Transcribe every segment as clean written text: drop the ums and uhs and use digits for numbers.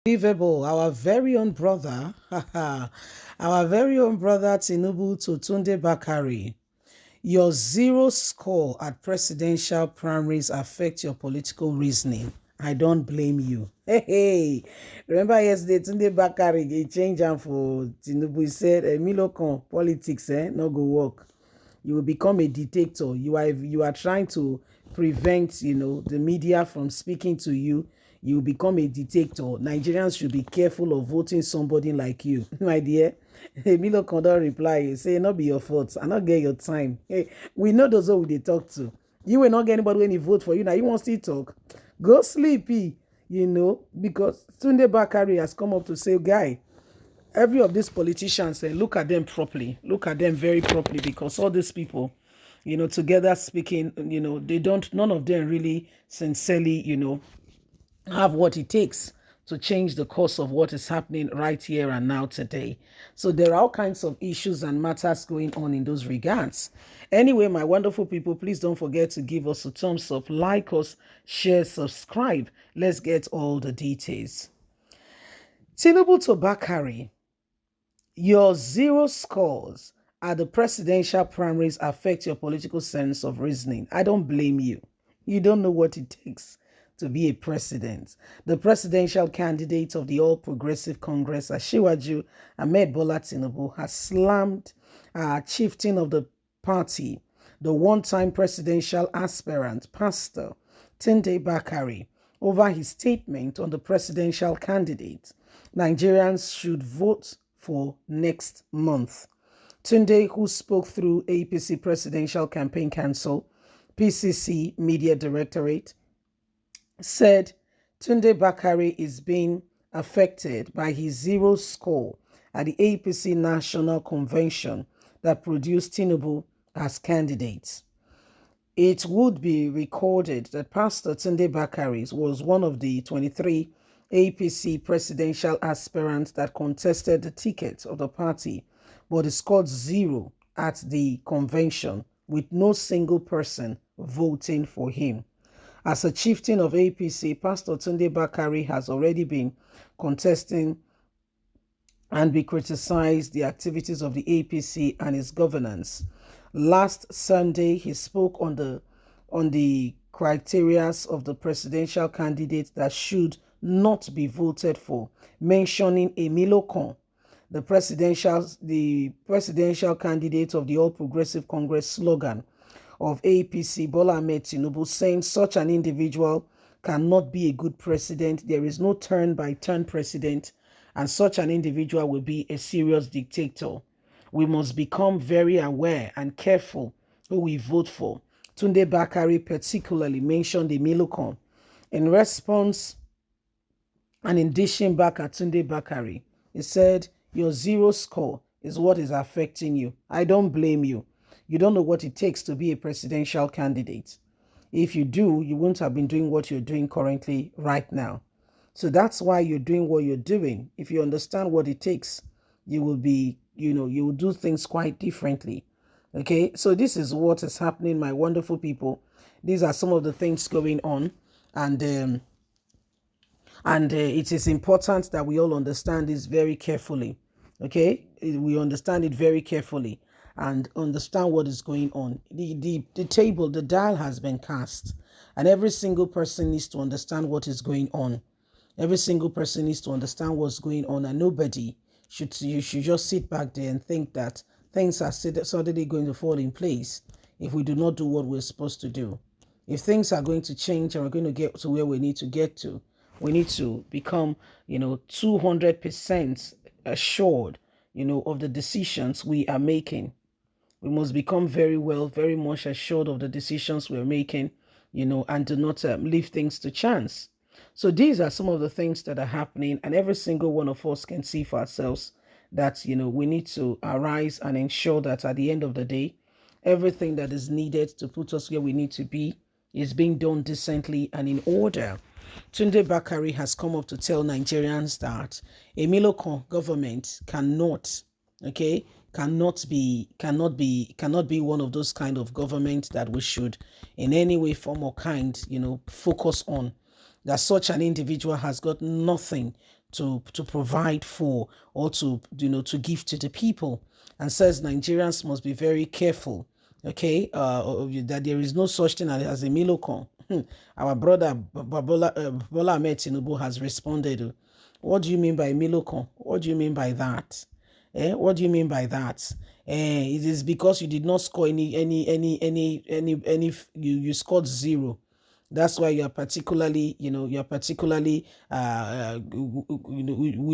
Unbelievable. Our very own brother, our very own brother Tinubu to Tunde Bakari. Your zero score at presidential primaries affect your political reasoning. I don't blame you. Hey. Remember yesterday, Tunde Bakari, he changed am for Tinubu. He said, Milokon, politics, no go work. You will become a dictator. You are trying to prevent, the media from speaking to you. You will become a dictator. Nigerians should be careful of voting somebody like you. My dear, Emilio Condor reply, say, not be your fault. I not get your time. Hey, we know those who they talk to. You will not get anybody when he vote for you. Now you want to still talk. Go sleepy, because Tunde Bakari has come up to say, guy, every of these politicians, look at them properly, look at them very properly, because all these people, together speaking, they don't, none of them really sincerely, have what it takes to change the course of what is happening right here and now today. So there are all kinds of issues and matters going on in those regards. Anyway, my wonderful people, please don't forget to give us a thumbs up, like us, share, subscribe. Let's get all the details. Tinubu to Bakari. Your zero scores at the presidential primaries affect your political sense of reasoning. I don't blame you. You don't know what it takes to be a president. The presidential candidate of the All Progressive Congress, Asiwaju Ahmed Bola Tinubu, has slammed chieftain of the party, the one-time presidential aspirant, Pastor Tunde Bakari, over his statement on the presidential candidate. Nigerians should vote for next month. Tunde, who spoke through APC Presidential Campaign Council, PCC Media Directorate, said Tunde Bakari is being affected by his zero score at the APC National Convention that produced Tinubu as candidates. It would be recorded that Pastor Tunde Bakari was one of the 23 APC presidential aspirants that contested the ticket of the party, but he scored zero at the convention, with no single person voting for him. As a chieftain of APC, Pastor Tunde Bakari has already been contesting and be criticized the activities of the APC and its governance. Last Sunday, he spoke on the criteria of the presidential candidate that should not be voted for, mentioning Emilio Con, the presidential candidate of the All Progressive Congress slogan of APC, Bola Ahmed Tinubu, saying such an individual cannot be a good president. There is no turn-by-turn president, and such an individual will be a serious dictator. We must become very aware and careful who we vote for. Tunde Bakari particularly mentioned Emilio Con. In response, and in dishing back at Tunde Bakari, he said, your zero score is what is affecting you. I don't blame you. You don't know what it takes to be a presidential candidate. If you do, you wouldn't have been doing what you're doing currently right now. So that's why you're doing what you're doing. If you understand what it takes, you will be, you will do things quite differently. Okay, so this is what is happening, my wonderful people. These are some of the things going on, and it is important that we all understand this very carefully. Okay, we understand it very carefully and understand what is going on. The dial has been cast, and every single person needs to understand what is going on. Every single person needs to understand what's going on, and nobody should just sit back there and think that things are suddenly going to fall in place if we do not do what we're supposed to do. If things are going to change and we're going to get to where we need to get to, we need to become, 200% assured, of the decisions we are making. We must become very much assured of the decisions we're making, and do not leave things to chance. So these are some of the things that are happening, and every single one of us can see for ourselves that, we need to arise and ensure that at the end of the day, everything that is needed to put us where we need to be is being done decently and in order. Tunde Bakari has come up to tell Nigerians that a Miloko government cannot be one of those kind of government that we should in any way, form or kind, focus on. That such an individual has got nothing to provide for, or to to give to the people, and says Nigerians must be very careful. Okay, that there is no such thing as a milocon. Our brother Bola Ahmed Tinubu has responded. What do you mean by milocon? What do you mean by that? What do you mean by that? It is because you did not score any, you scored zero. That's why you're particularly, will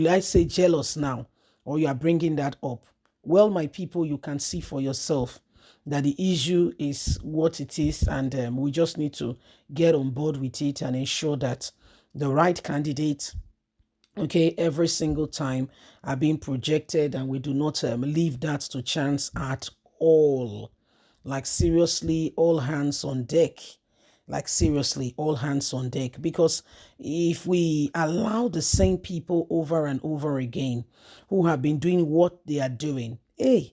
I say jealous now, or you are bringing that up. Well, my people, you can see for yourself that the issue is what it is, and we just need to get on board with it and ensure that the right candidate, okay, every single time are being projected, and we do not leave that to chance at all. Like, seriously, all hands on deck. Like, seriously, all hands on deck. Because if we allow the same people over and over again who have been doing what they are doing, hey,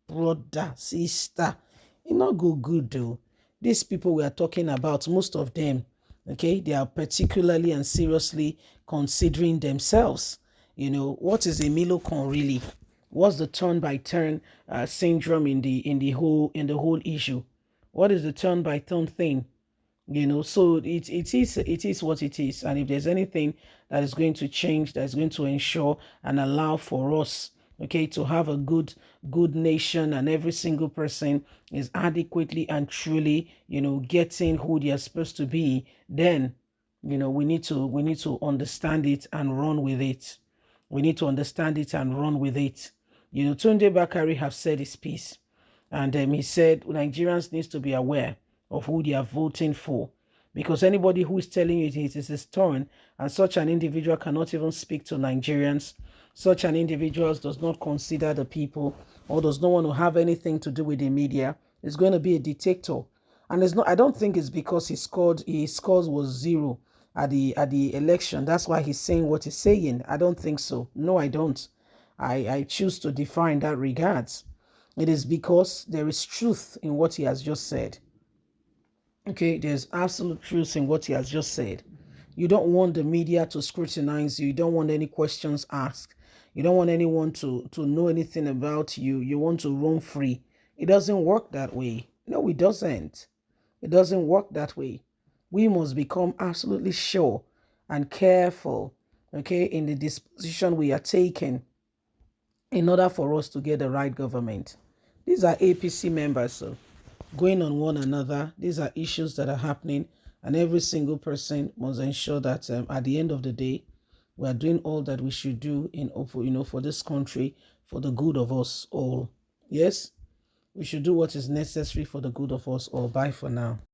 brother, sister, it not go good though. These people we are talking about, most of them, okay, they are particularly and seriously considering themselves. What is a milocon really? What's the turn by turn syndrome in the whole issue? What is the turn by turn thing? So it is what it is. And if there's anything that is going to change, that's going to ensure and allow for us, okay, to have a good nation, and every single person is adequately and truly, getting who they are supposed to be, then we need to understand it and run with it. We need to understand it and run with it. Tunde Bakari have said his piece, and he said Nigerians needs to be aware of who they are voting for, because anybody who is telling you it is his turn, and such an individual cannot even speak to Nigerians, such an individual does not consider the people, or does not want to have anything to do with the media, is going to be a dictator. And it's not, I don't think it's because his scores was zero at the election. That's why he's saying what he's saying. I don't think so. No, I don't. I choose to define that regards. It is because there is truth in what he has just said. Okay, there's absolute truth in what he has just said. You don't want the media to scrutinize you. You don't want any questions asked. You don't want anyone to know anything about you. You want to roam free. It doesn't work that way. No, it doesn't. It doesn't work that way. We must become absolutely sure and careful, okay, in the disposition we are taking in order for us to get the right government. These are APC members, so going on one another. These are issues that are happening, and every single person must ensure that at the end of the day, we are doing all that we should do for this country, for the good of us all. Yes, we should do what is necessary for the good of us all. Bye for now.